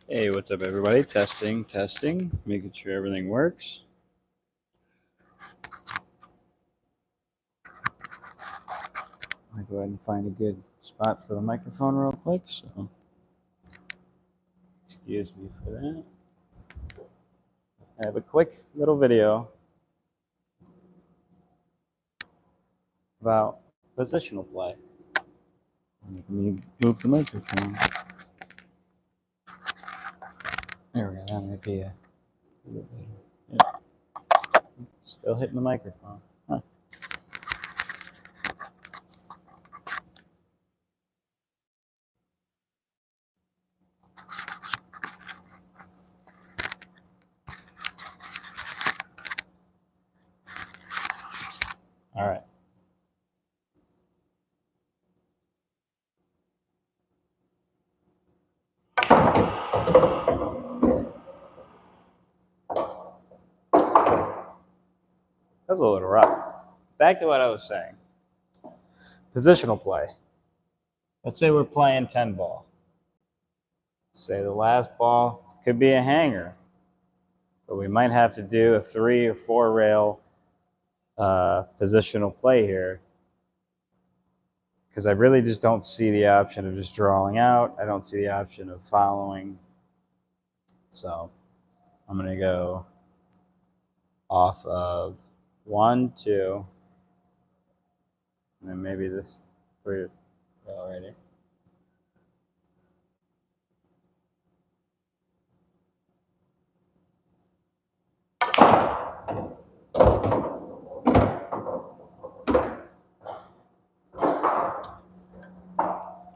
Hey, what's up, everybody? Testing, making sure everything works. I'll go ahead and find a good spot for the microphone real quick, so excuse me for that. I have a quick little video about positional play. Let me move the microphone. There we go, that might be a little better. Yep. Still hitting the microphone. Huh. All right. That was a little rough. Back to what I was saying. Positional play. Let's say we're playing 10 ball. Say the last ball could be a hanger, but we might have to do a 3 or 4 rail positional play here, because I really just don't see the option of just drawing out. I don't see the option of following. So I'm going to go off of 1, 2, and then maybe this 3 already.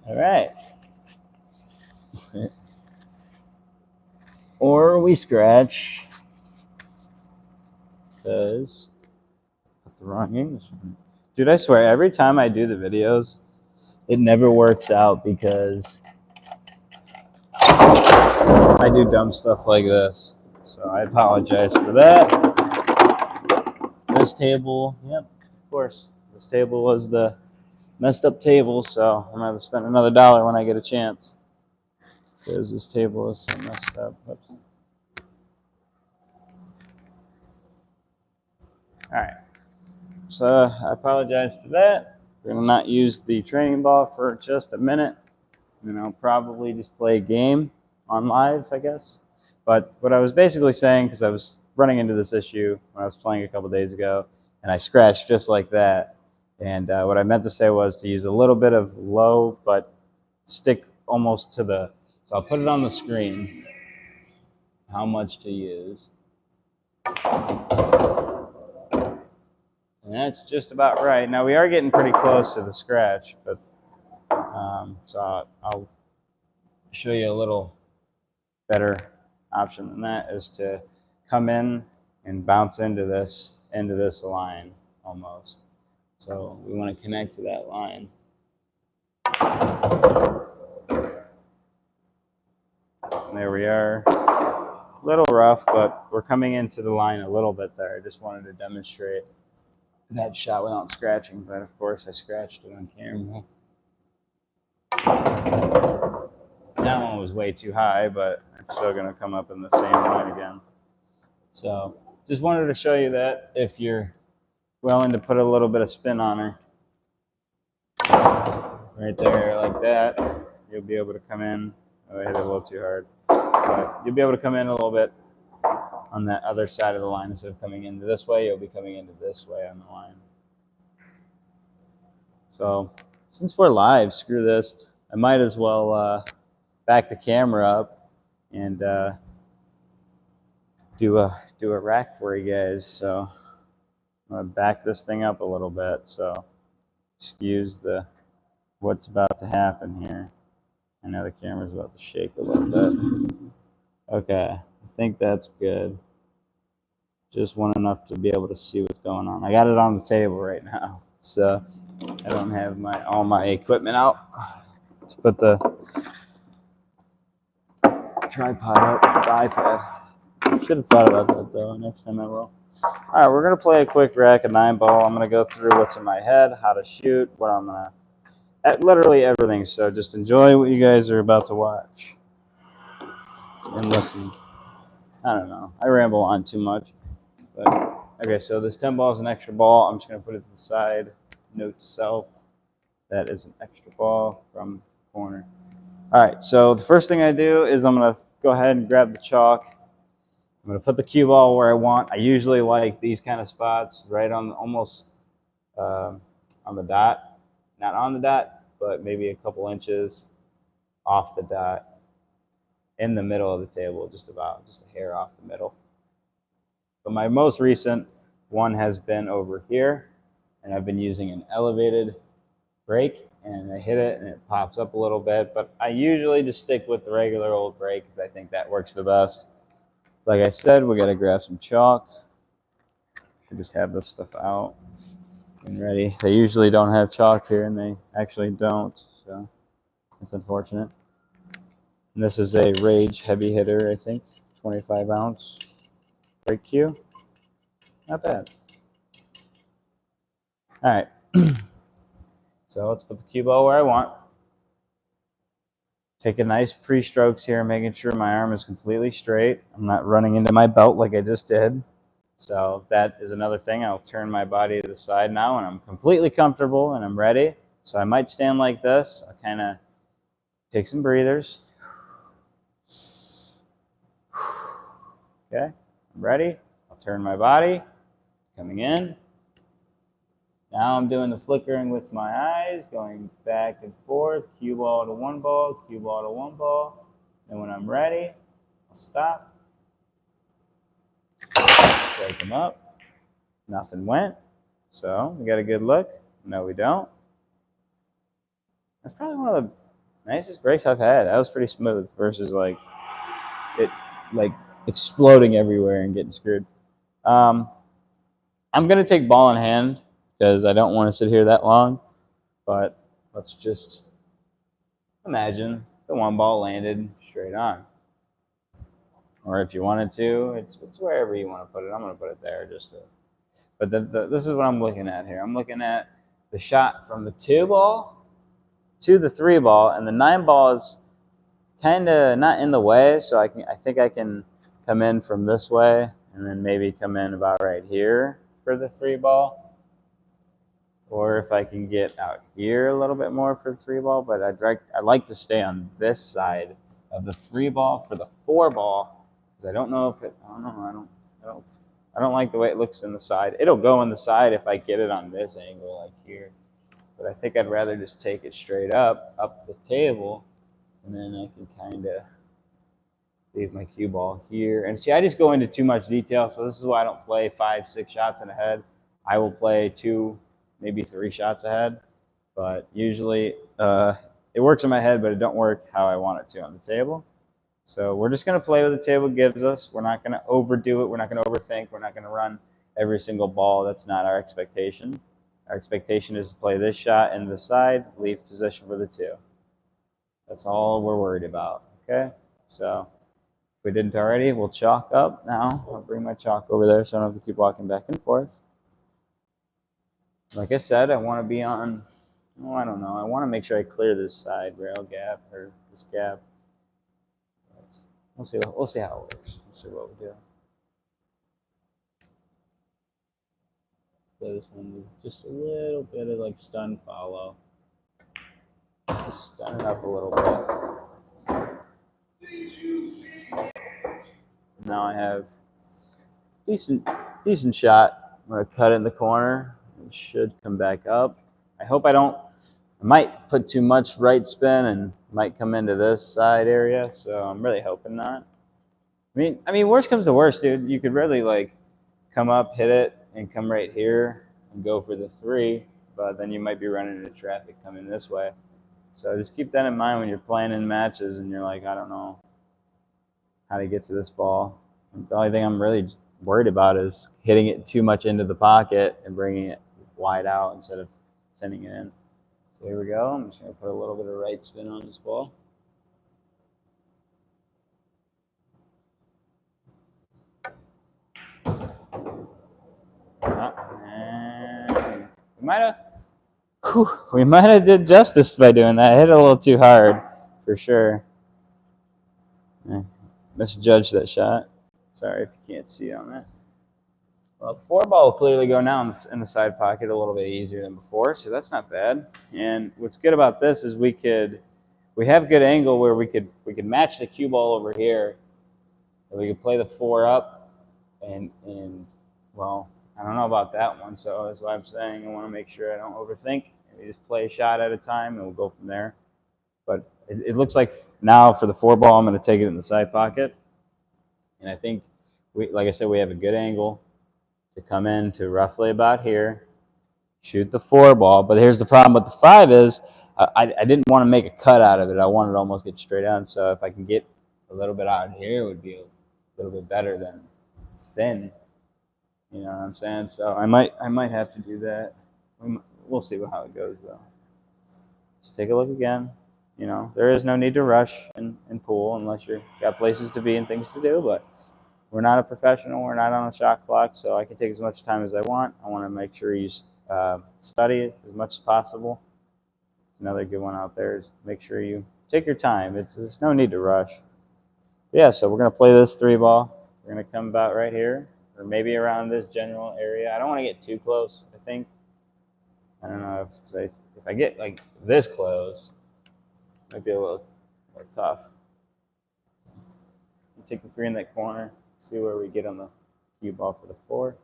All right. Or we scratch, because put the wrong English on. Dude, I swear, every time I do the videos, it never works out because I do dumb stuff like this. So I apologize for that. This table, yep, of course. This table was the messed up table, so I'm going to have to spend another $1 when I get a chance, because this table is so messed up. Oops. All right. So I apologize for that. We're going to not use the training ball for just a minute. And I'll probably just play a game on live, I guess. But what I was basically saying, because I was running into this issue when I was playing a couple days ago, and I scratched just like that. And what I meant to say was to use a little bit of low, but stick almost to the, so I'll put it on the screen, how much to use. And that's just about right. Now we are getting pretty close to the scratch, but so I'll show you a little better option than that, is to come in and bounce into this line almost. So we want to connect to that line. And there we are. A little rough, but we're coming into the line a little bit there. I just wanted to demonstrate that shot without scratching, but of course I scratched it on camera. That one was way too high, but it's still going to come up in the same line again. So just wanted to show you that if you're willing to put a little bit of spin on her, right there like that, you'll be able to come in. Oh, I hit it a little too hard. But you'll be able to come in a little bit on that other side of the line. Instead of coming into this way, you'll be coming into this way on the line. So since we're live, screw this. I might as well back the camera up and do a rack for you guys. So I'm gonna back this thing up a little bit. So excuse what's about to happen here. I know the camera's about to shake a little bit. Okay, I think that's good. Just want enough to be able to see what's going on. I got it on the table right now, so I don't have all my equipment out. Let's put the tripod up, the iPad. Should have thought about that though. Next time I will. All right, we're gonna play a quick rack of 9 ball. I'm gonna go through what's in my head, how to shoot, what I'm gonna, literally everything. So just enjoy what you guys are about to watch. and listen. I don't know. I ramble on too much. But okay, so this 10 ball is an extra ball. I'm just going to put it to the side. Note to self. That is an extra ball from the corner. All right, so the first thing I do is I'm going to go ahead and grab the chalk. I'm going to put the cue ball where I want. I usually like these kind of spots right on almost on the dot. Not on the dot, but maybe a couple inches off the dot in the middle of the table, just a hair off the middle. But my most recent one has been over here, and I've been using an elevated break, and I hit it and it pops up a little bit, but I usually just stick with the regular old break because I think that works the best. Like I said, we got to grab some chalk. Should just have this stuff out and ready. They usually don't have chalk here, and they actually don't, so it's unfortunate. And this is a Rage heavy hitter, I think, 25 ounce break cue. Not bad. All right. So let's put the cue ball where I want. Take a nice pre-strokes here, making sure my arm is completely straight. I'm not running into my belt like I just did. So that is another thing. I'll turn my body to the side now when I'm completely comfortable and I'm ready. So I might stand like this. I'll kind of take some breathers. Okay, I'm ready. I'll turn my body, coming in. Now I'm doing the flickering with my eyes, going back and forth, cue ball to one ball, cue ball to one ball. And when I'm ready, I'll stop. Break them up. Nothing went. So we got a good look. No, we don't. That's probably one of the nicest breaks I've had. That was pretty smooth versus like it exploding everywhere and getting screwed. I'm gonna take ball in hand because I don't want to sit here that long. But let's just imagine the one ball landed straight on. Or if you wanted to, it's wherever you want to put it. I'm gonna put it there just to. But this is what I'm looking at here. I'm looking at the shot from the 2 ball to the 3 ball, and the 9 ball is kind of not in the way, so I think I can come in from this way and then maybe come in about right here for the 3 ball. Or if I can get out here a little bit more for the 3 ball, but I'd like to stay on this side of the 3 ball for the 4 ball because I don't know if it. I don't know. I don't like the way it looks in the side. It'll go in the side if I get it on this angle, like here. But I think I'd rather just take it straight up the table, and then I can kind of leave my cue ball here. And see, I just go into too much detail, so this is why I don't play 5, 6 shots in a head. I will play 2, maybe 3 shots ahead. But usually it works in my head, but it don't work how I want it to on the table. So we're just going to play what the table gives us. We're not going to overdo it. We're not going to overthink. We're not going to run every single ball. That's not our expectation. Our expectation is to play this shot in the side, leave position for the 2. That's all we're worried about, okay? So if we didn't already, we'll chalk up now. I'll bring my chalk over there so I don't have to keep walking back and forth. Like I said, I want to be on, oh, I don't know. I want to make sure I clear this side rail gap or this gap. We'll see how it works. We'll see what we do. Play this one with just a little bit of like stun follow. Just stun it up a little bit. Now I have decent shot. I'm gonna cut it in the corner. It should come back up. I hope I don't. I might put too much right spin and might come into this side area, so I'm really hoping not. I mean, worst comes to worst, dude. You could really like come up, hit it, and come right here and go for the 3, but then you might be running into traffic coming this way. So just keep that in mind when you're playing in matches and you're like, I don't know how to get to this ball. The only thing I'm really worried about is hitting it too much into the pocket and bringing it wide out instead of sending it in. So here we go. I'm just going to put a little bit of right spin on this ball. And we might have did justice by doing that. I hit it a little too hard, for sure. misjudged that shot. Sorry if you can't see on that. Well, the 4 ball will clearly go now in the side pocket a little bit easier than before, so that's not bad. And what's good about this is we have good angle where we could match the cue ball over here, and we could play the 4 up, and well, I don't know about that one, so that's why I'm saying I want to make sure I don't overthink. We just play a shot at a time, and we'll go from there. But it looks like now for the 4 ball, I'm going to take it in the side pocket, and I think like I said, we have a good angle to come in to roughly about here, shoot the 4 ball. But here's the problem with the 5 is I didn't want to make a cut out of it. I wanted to almost get straight on. So if I can get a little bit out here, it would be a little bit better than thin. You know what I'm saying? So I might have to do that. We'll see how it goes though. Let's take a look again. You know, there is no need to rush and pool unless you've got places to be and things to do, but we're not a professional. We're not on a shot clock, so I can take as much time as I want. I want to make sure you study it as much as possible. Another good one out there is make sure you take your time. There's no need to rush. Yeah, so we're going to play this 3 ball. We're going to come about right here, or maybe around this general area. I don't want to get too close, I think. I don't know if I get like this close, it might be a little more tough. Take the 3 in that corner. See where we get on the cue ball for the 4.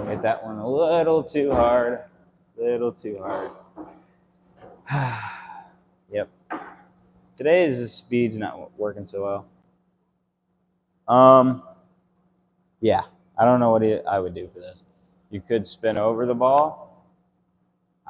Hit that one a little too hard. Yep. Today's speed's not working so well. Yeah, I don't know what I would do for this. You could spin over the ball.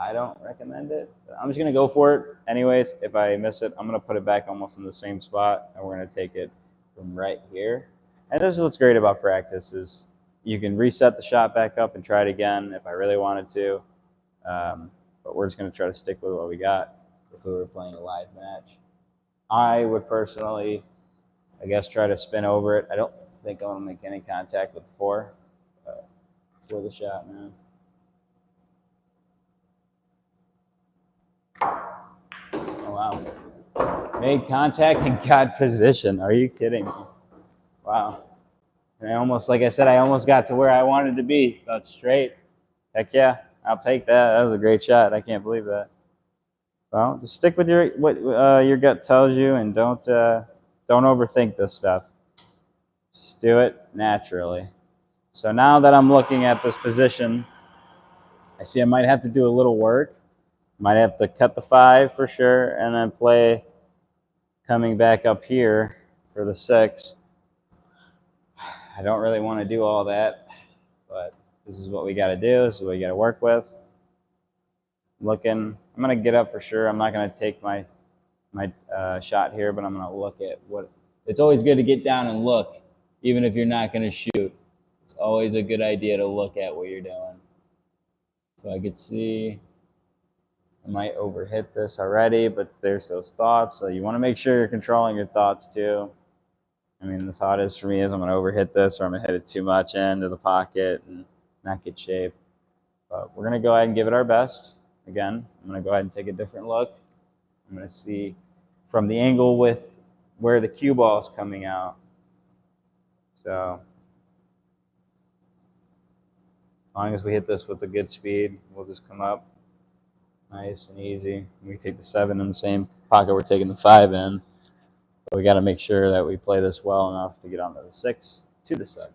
I don't recommend it. But I'm just going to go for it. Anyways, if I miss it, I'm going to put it back almost in the same spot, and we're going to take it from right here. And this is what's great about practice is you can reset the shot back up and try it again if I really wanted to. But we're just going to try to stick with what we got if we were playing a live match. I would personally, I guess, try to spin over it. I don't think I'm going to make any contact with the 4. It's worth a shot, man. Oh, wow. Made contact and got position. Are you kidding me? Wow. And I almost, like I said, I almost got to where I wanted to be. About straight. Heck yeah. I'll take that. That was a great shot. I can't believe that. Well, just stick with what your gut tells you, and don't overthink this stuff. Just do it naturally. So now that I'm looking at this position, I see I might have to do a little work. Might have to cut the 5 for sure, and then play coming back up here for the 6. I don't really want to do all that, but this is what we got to do. This is what we got to work with. I'm going to get up for sure. I'm not going to take my shot here, but I'm going to look at what. It's always good to get down and look, even if you're not going to shoot. It's always a good idea to look at what you're doing. So I could see I might overhit this already, but there's those thoughts. So you want to make sure you're controlling your thoughts too. I mean, the thought is for me is I'm going to overhit this or I'm going to hit it too much into the pocket and not get shape. But we're going to go ahead and give it our best. Again, I'm going to go ahead and take a different look. I'm going to see from the angle with where the cue ball is coming out. So as long as we hit this with a good speed, we'll just come up nice and easy. We take the 7 in the same pocket we're taking the 5 in. But we got to make sure that we play this well enough to get onto the 6 to the 7.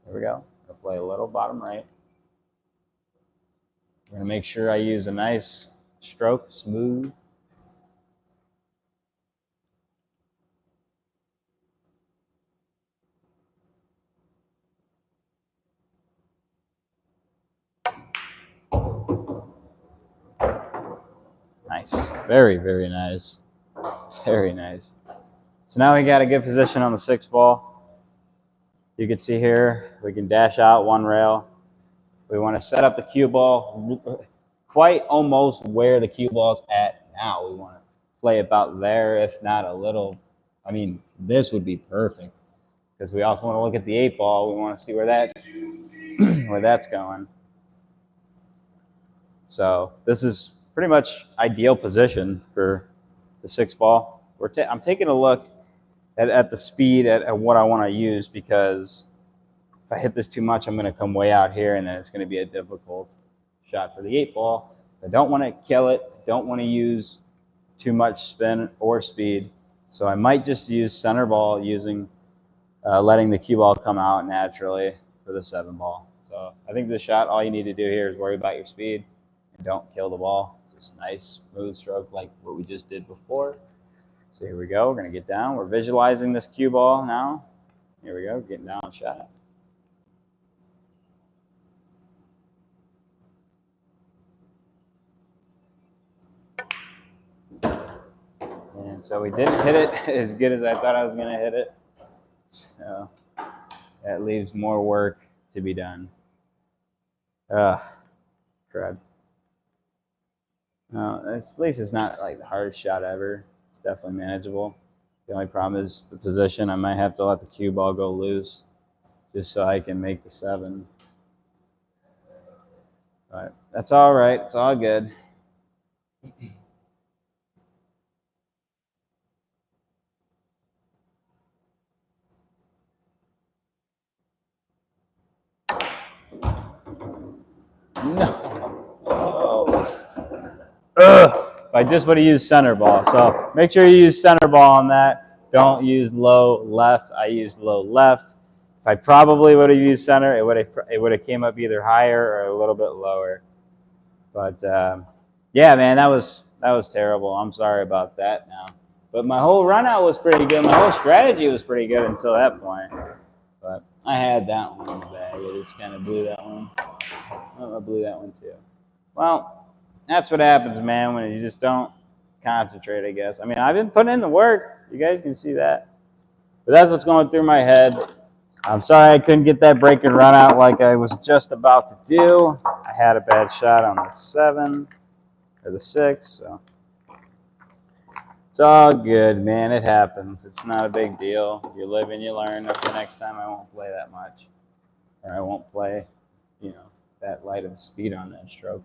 Here we go. I'll play a little bottom right. I'm going to make sure I use a nice stroke, smooth. Nice. Very, very nice. Very nice. So now we got a good position on the 6 ball. You can see here, we can dash out 1 rail. We want to set up the cue ball quite almost where the cue ball is at now. We want to play about there, if not a little. I mean, this would be perfect because we also want to look at the 8 ball. We want to see where that where that's going. So this is pretty much ideal position for the 6 ball. I'm taking a look at the speed at what I want to use, because if I hit this too much, I'm going to come way out here, and then it's going to be a difficult shot for the 8 ball. I don't want to kill it. Don't want to use too much spin or speed. So I might just use center ball, using letting the cue ball come out naturally for the 7 ball. So I think this shot, all you need to do here is worry about your speed and don't kill the ball. Just nice smooth stroke like what we just did before. So here we go. We're going to get down. We're visualizing this cue ball now. Here we go. Getting down shot. And so we didn't hit it as good as I thought I was going to hit it. So that leaves more work to be done. Crud. No, at least it's not like the hardest shot ever. It's definitely manageable. The only problem is the position. I might have to let the cue ball go loose just so I can make the 7. But that's all right. It's all good. No. Oh. I just would have used center ball. So make sure you use center ball on that. Don't use low left. I used low left. If I probably would have used center, it would have came up either higher or a little bit lower. But yeah, man, that was terrible. I'm sorry about that now. But my whole run out was pretty good. My whole strategy was pretty good until that point. But I had that one in the bag. I just kind of blew that one. Oh, I blew that one too. Well, that's what happens, man, when you just don't concentrate, I guess. I mean, I've been putting in the work. You guys can see that. But that's what's going through my head. I'm sorry I couldn't get that break and run out like I was just about to do. I had a bad shot on the 7 or the 6, so it's all good, man. It happens. It's not a big deal. You live and you learn. The next time I won't play that much, or I won't play, that light of speed on that stroke.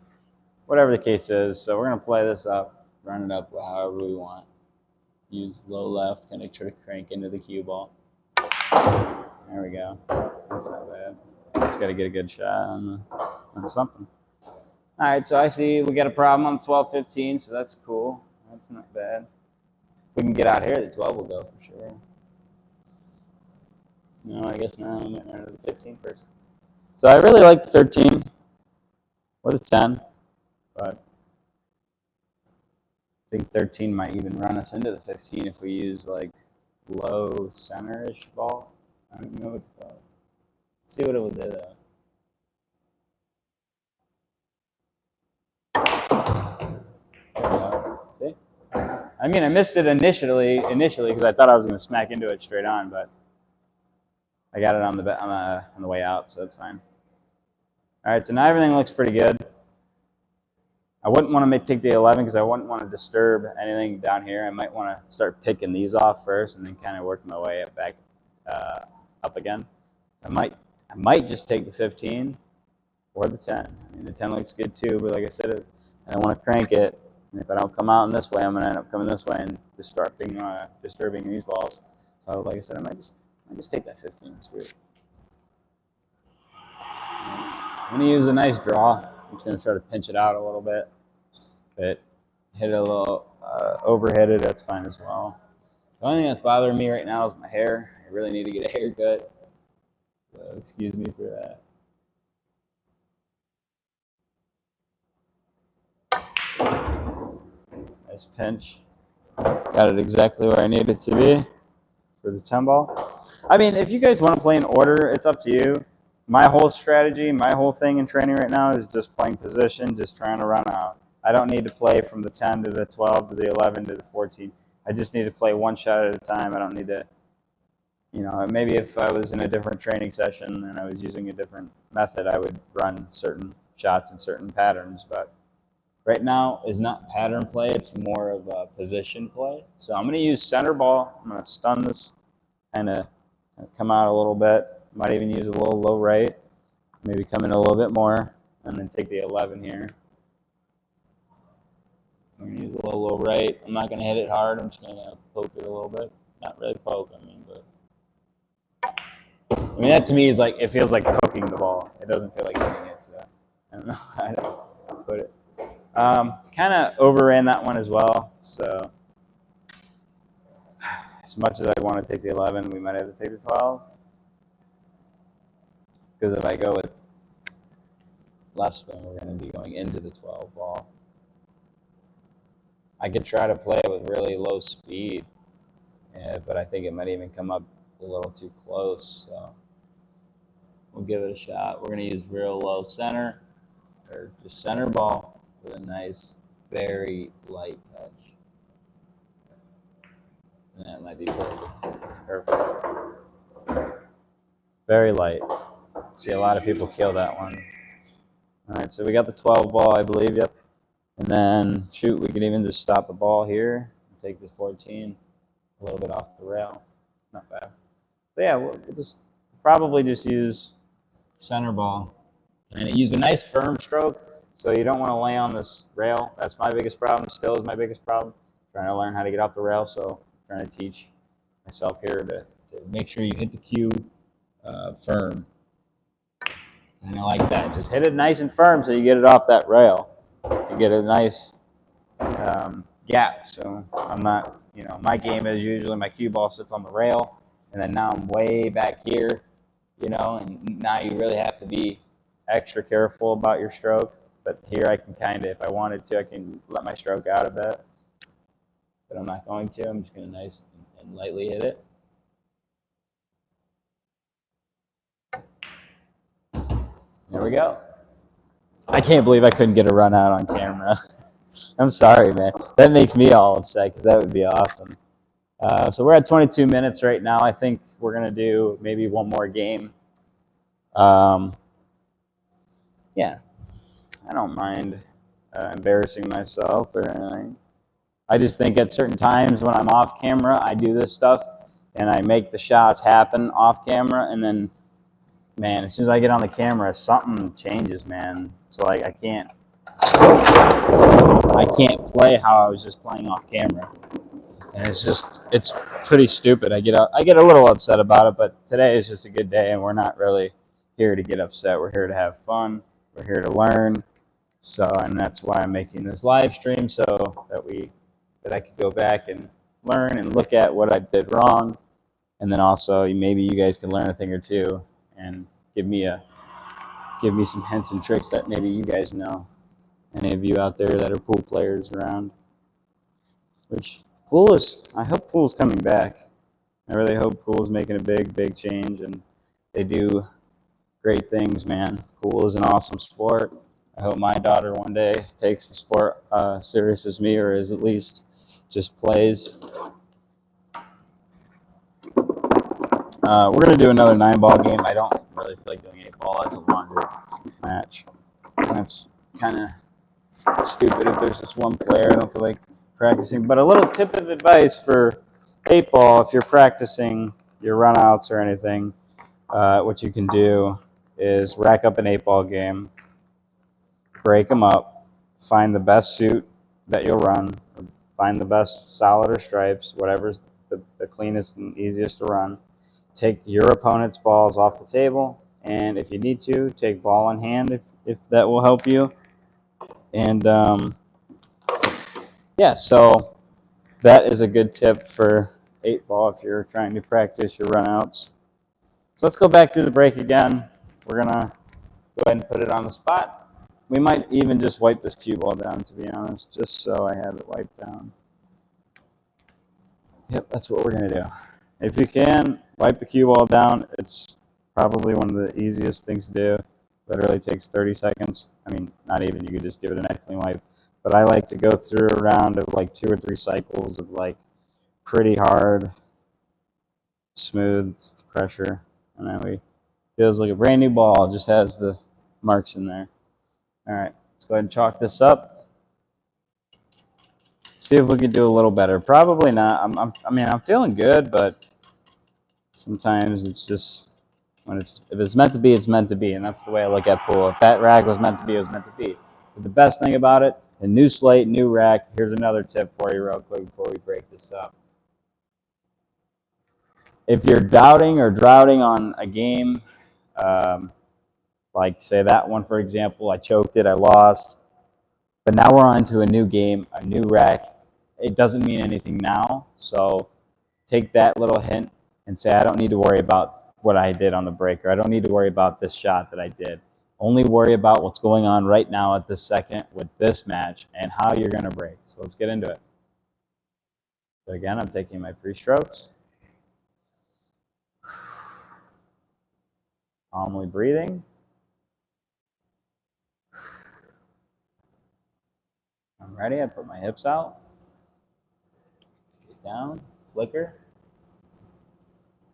Whatever the case is, so we're going to play this up, run it up however we want. Use low left, kind of try to crank into the cue ball. There we go. That's not bad. Just got to get a good shot on something. All right, so I see we got a problem on 12-15, so that's cool. That's not bad. If we can get out here, the 12 will go for sure. No, I guess not. I'm going to the 15 first. So I really like the 13 or the 10, but I think 13 might even run us into the 15 if we use like low center-ish ball. I don't know what it's called. Let's see what it will do though. See? I mean, I missed it initially because I thought I was going to smack into it straight on, but I got it on the way out, so that's fine. All right, so now everything looks pretty good. I wouldn't want to take the 11 because I wouldn't want to disturb anything down here. I might want to start picking these off first and then kind of work my way back up again. I might just take the 15 or the 10. I mean, the 10 looks good too, but like I said, I don't want to crank it. And if I don't come out in this way, I'm going to end up coming this way and just start disturbing these balls. So like I said, I might just take that 15. Screw it. I'm going to use a nice draw. I'm just going to try to pinch it out a little bit. But hit it a little, overhit it, that's fine as well. The only thing that's bothering me right now is my hair. I really need to get a haircut. So excuse me for that. Nice pinch. Got it exactly where I need it to be for the 10 ball. I mean, if you guys want to play in order, it's up to you. My whole strategy, my whole thing in training right now is just playing position, just trying to run out. I don't need to play from the 10 to the 12 to the 11 to the 14. I just need to play one shot at a time. I don't need to, maybe if I was in a different training session and I was using a different method, I would run certain shots and certain patterns. But right now is not pattern play. It's more of a position play. So I'm going to use center ball. I'm going to stun this, kind of come out a little bit. Might even use a little low right. Maybe come in a little bit more, and then take the 11 here. I'm going to use a low right. I'm not going to hit it hard. I'm just going to poke it a little bit. Not really poke, but. I mean, that to me is like, it feels like poking the ball. It doesn't feel like hitting it, so I don't know how to put it. Kind of overran that one as well, so as much as I want to take the 11, we might have to take the 12. Because if I go with left spin, we're going to be going into the 12 ball. I could try to play it with really low speed, but I think it might even come up a little too close, so we'll give it a shot. We're going to use real low center, or just center ball with a nice, very light touch. And that might be perfect. Perfect. Very light. See a lot of people kill that one. All right, so we got the 12 ball, I believe, yep. And then, shoot, we can even just stop the ball here and take this 14 a little bit off the rail. Not bad. So yeah, we'll just probably just use center ball. And use a nice firm stroke, so you don't want to lay on this rail. That's my biggest problem, still is my biggest problem. Trying to learn how to get off the rail, so I'm trying to teach myself here to make sure you hit the cue firm. Kind of like that. Just hit it nice and firm so you get it off that rail. You get a nice gap. So I'm not, my game is usually my cue ball sits on the rail, and then now I'm way back here, and now you really have to be extra careful about your stroke. But here I can kind of, if I wanted to, I can let my stroke out a bit. But I'm not going to. I'm just going to nice and lightly hit it. There we go. I can't believe I couldn't get a run out on camera. I'm sorry, man. That makes me all upset because that would be awesome. So we're at 22 minutes right now. I think we're going to do maybe one more game. Yeah, I don't mind embarrassing myself or anything. I just think at certain times when I'm off camera, I do this stuff and I make the shots happen off camera, and then, man, as soon as I get on the camera, something changes, man. So like I can't play how I was just playing off camera, and it's pretty stupid. I get a little upset about it, but today is just a good day, and we're not really here to get upset. We're here to have fun. We're here to learn. So, and that's why I'm making this live stream, so that I could go back and learn and look at what I did wrong, and then also maybe you guys can learn a thing or two and give me some hints and tricks that maybe you guys know. Any of you out there that are pool players around. I hope pool's coming back. I really hope pool's making a big change, and they do great things, man. Pool is an awesome sport. I hope my daughter one day takes the sport serious as me, or is at least just plays. We're going to do another 9-ball game. I don't really feel like doing 8-ball. That's a longer match. That's kind of stupid if there's just one player. I don't feel like practicing. But a little tip of advice for 8-ball, if you're practicing your runouts or anything, what you can do is rack up an 8-ball game, break them up, find the best suit that you'll run, find the best solid or stripes, whatever's the cleanest and easiest to run. Take your opponent's balls off the table, and if you need to, take ball in hand if that will help you. And yeah, so that is a good tip for 8-ball if you're trying to practice your runouts. So let's go back to the break again. We're going to go ahead and put it on the spot. We might even just wipe this cue ball down, to be honest, just so I have it wiped down. Yep, that's what we're going to do. If you can, wipe the cue ball down. It's probably one of the easiest things to do. Literally takes 30 seconds. I mean, not even. You could just give it a nice clean wipe. But I like to go through a round of like 2 or 3 cycles of like pretty hard, smooth pressure. And then feels like a brand new ball. Just has the marks in there. All right, let's go ahead and chalk this up. See if we can do a little better. Probably not. I'm feeling good, but sometimes it's just When if it's meant to be, it's meant to be, and that's the way I look at pool. If that rack was meant to be, it was meant to be. But the best thing about it, a new slate, new rack. Here's another tip for you real quick before we break this up. If you're doubting or droughting on a game, like say that one, for example, I choked it, I lost, but now we're on to a new game, a new rack. It doesn't mean anything now, so take that little hint and say, I don't need to worry about what I did on the break, or I don't need to worry about this shot that I did. Only worry about what's going on right now at this second with this match and how you're going to break. So let's get into it. So again, I'm taking my pre-strokes. Calmly breathing. I'm ready. I put my hips out. Get down. Flicker.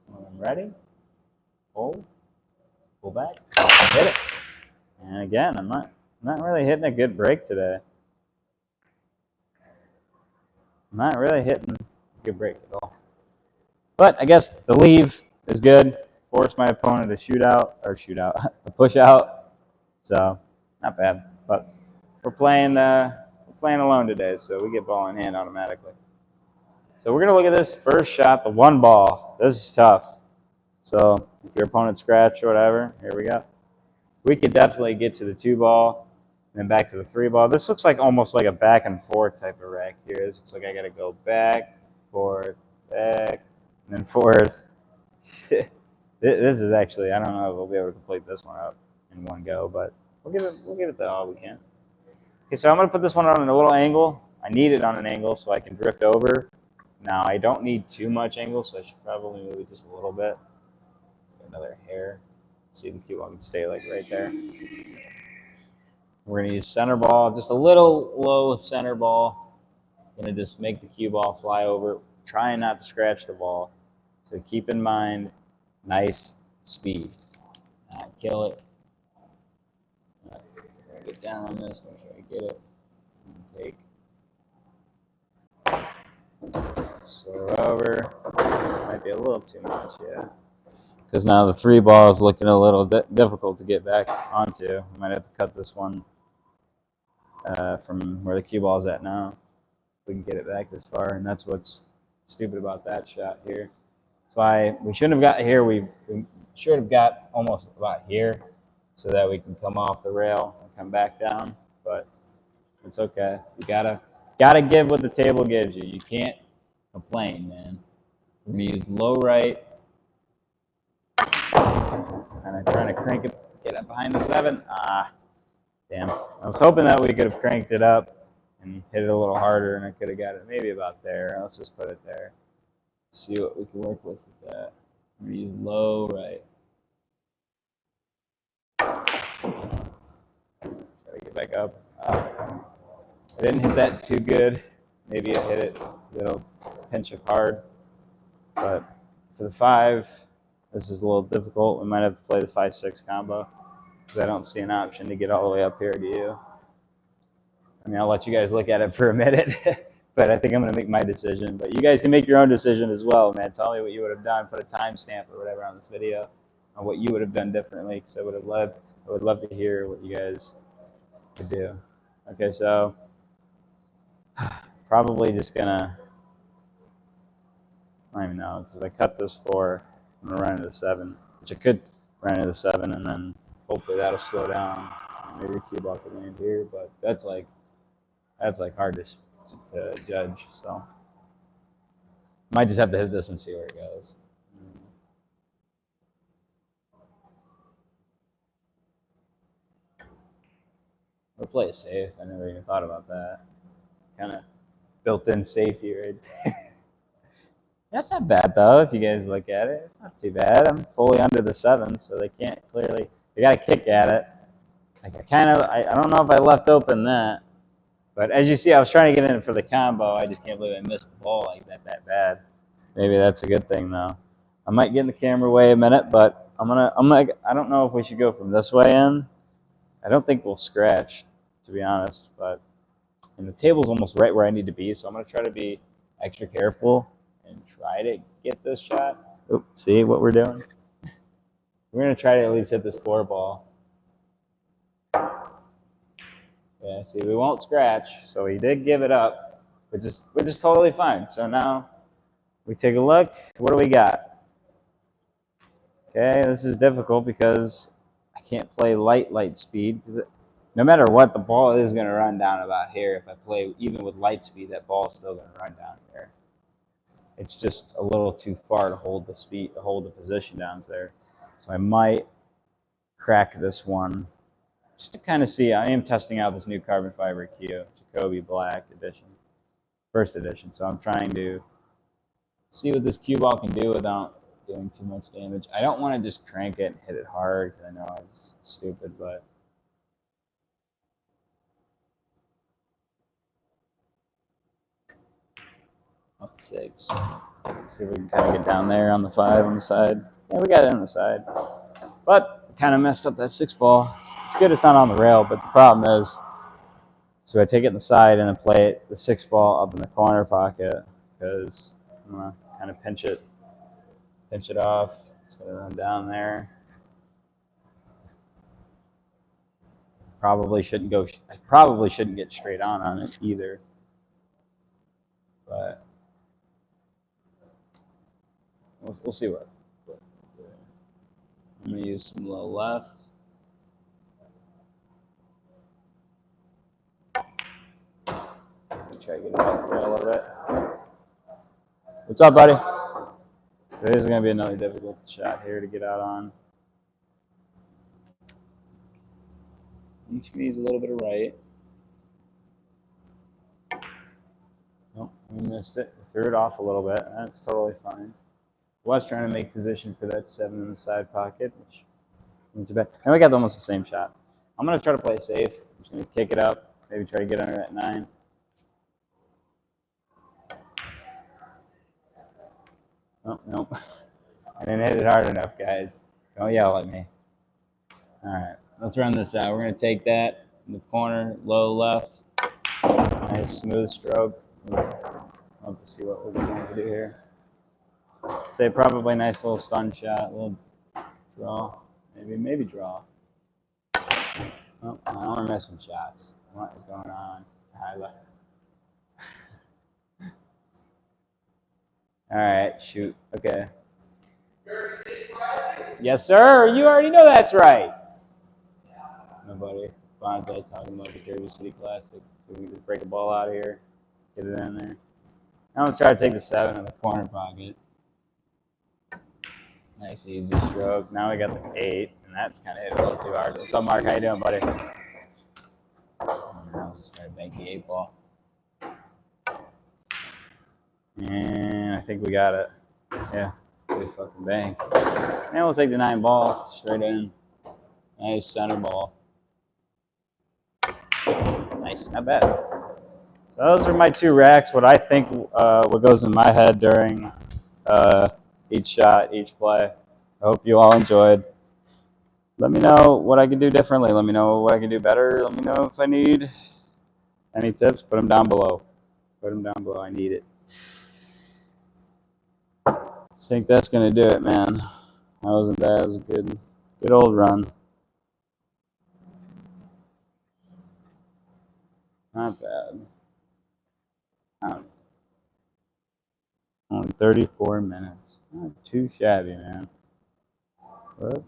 When I'm ready, hold. Pull back. Hit it. And again, I'm not really hitting a good break today. I'm not really hitting a good break at all. But I guess the leave is good. Force my opponent to a push out. So not bad. But we're playing alone today, so we get ball in hand automatically. So we're gonna look at this first shot, the one ball. This is tough. So if your opponent scratched or whatever, here we go. We could definitely get to the 2 ball, and then back to the 3 ball. This looks like almost like a back and forth type of rack here. This looks like I gotta go back, forth, back, and then forth. This is actually, I don't know if we'll be able to complete this one up in one go, but we'll give it the all we can. Okay, so I'm gonna put this one on a little angle. I need it on an angle so I can drift over. Now I don't need too much angle, so I should probably move it just a little bit. Another hair, so you can keep on stay like right there. We're gonna use center ball, just a little low center ball. Gonna just make the cue ball fly over, trying not to scratch the ball. So keep in mind, nice speed. Not kill it. Get down on this, make sure I get it. Take. Slow over. Might be a little too much, yeah. Because now the 3 ball is looking a little difficult to get back onto. Might have to cut this one from where the cue ball is at now. We can get it back this far, and that's what's stupid about that shot here. That's why we shouldn't have got here. We should have got almost about here so that we can come off the rail and come back down, but it's okay. You gotta give what the table gives you. You can't complain, man. We're gonna use low right. And I'm trying to crank it, get it behind the 7. Damn. I was hoping that we could have cranked it up and hit it a little harder, and I could have got it maybe about there. Let's just put it there. See what we can work with that. I'm going to use low right. Gotta get back up. I didn't hit that too good. Maybe I hit it a little pinch of hard. But for the 5, this is a little difficult. We might have to play the 5-6 combo because I don't see an option to get all the way up here to you. I mean, I'll let you guys look at it for a minute, but I think I'm going to make my decision. But you guys can make your own decision as well, man. Tell me what you would have done. Put a timestamp or whatever on this video on what you would have done differently, because I would love to hear what you guys would do. Okay, so probably just gonna, I don't even know, because if I cut this 4, I'm gonna run into the 7, which I could run into the 7, and then hopefully that'll slow down. Maybe the cue ball could land here, but that's like hard to judge. So might just have to hit this and see where it goes. We'll play it safe. I never even thought about that. Kind of built-in safety right there. That's not bad though. If you guys look at it, it's not too bad. I'm fully under the 7, so they can't clearly. They got to kick at it. Like I don't know if I left open that. But as you see, I was trying to get in it for the combo. I just can't believe I missed the ball like that bad. Maybe that's a good thing though. I might get in the camera way a minute, but I don't know if we should go from this way in. I don't think we'll scratch, to be honest. But and the table's almost right where I need to be, so I'm gonna try to be extra careful and try to get this shot. Oops, see what we're doing? We're going to try to at least hit this 4 ball. Yeah, see, we won't scratch, so he did give it up, which is totally fine. So now we take a look. What do we got? Okay, this is difficult because I can't play light speed. No matter what, the ball is going to run down about here. If I play even with light speed, that ball is still going to run down here. It's just a little too far to hold the speed, to hold the position down there. So I might crack this one just to kind of see. I am testing out this new carbon fiber cue, Jacoby Black edition, first edition. So I'm trying to see what this cue ball can do without doing too much damage. I don't want to just crank it and hit it hard because I know it's stupid, but up 6. See if we can kind of get down there on the 5 on the side. Yeah, we got it on the side. But kind of messed up that 6 ball. It's good it's not on the rail, but the problem is, so I take it in the side and then play it, the 6 ball up in the corner pocket because I'm going to kind of pinch it off. It's going to run down there. Probably shouldn't go. I probably shouldn't get straight on it either. But we'll see what. I'm gonna use some low left. Try to get it off the rail a little bit. What's up, buddy? There's gonna be another difficult shot here to get out on. Each needs a little bit of right. Nope, we missed it. We threw it off a little bit. That's totally fine. Was trying to make position for that 7 in the side pocket, which isn't too bad. And we got almost the same shot. I'm gonna try to play safe. I'm just gonna kick it up, maybe try to get under that 9. Oh, nope. I didn't hit it hard enough, guys. Don't yell at me. All right, let's run this out. We're gonna take that in the corner, low left. Nice smooth stroke. Love to see what we're going to do here. Say probably nice little stun shot, little draw, maybe draw. Oh, now we're missing shots. What is going on? Highlight. All right, shoot. Okay. Yes, sir. You already know that's right. Nobody. Bonsai talking about the Derby City Classic. So we can just break a ball out of here, get it in there. I'm going to try to take the 7 in the corner pocket. Nice, easy stroke. Now we got the 8, and that's kind of hit a little too hard. What's up, Mark? How you doing, buddy? I'll just try to bank the 8 ball. And I think we got it. Yeah, good fucking bank. And we'll take the 9 ball straight in. Nice center ball. Nice, not bad. So those are my 2 racks. What I think, what goes in my head during each shot, each play. I hope you all enjoyed. Let me know what I can do differently. Let me know what I can do better. Let me know if I need any tips. Put them down below. Put them down below. I need it. I think that's going to do it, man. That wasn't bad. It was a good old run. Not bad. Only 34 minutes. Not too shabby, man. What?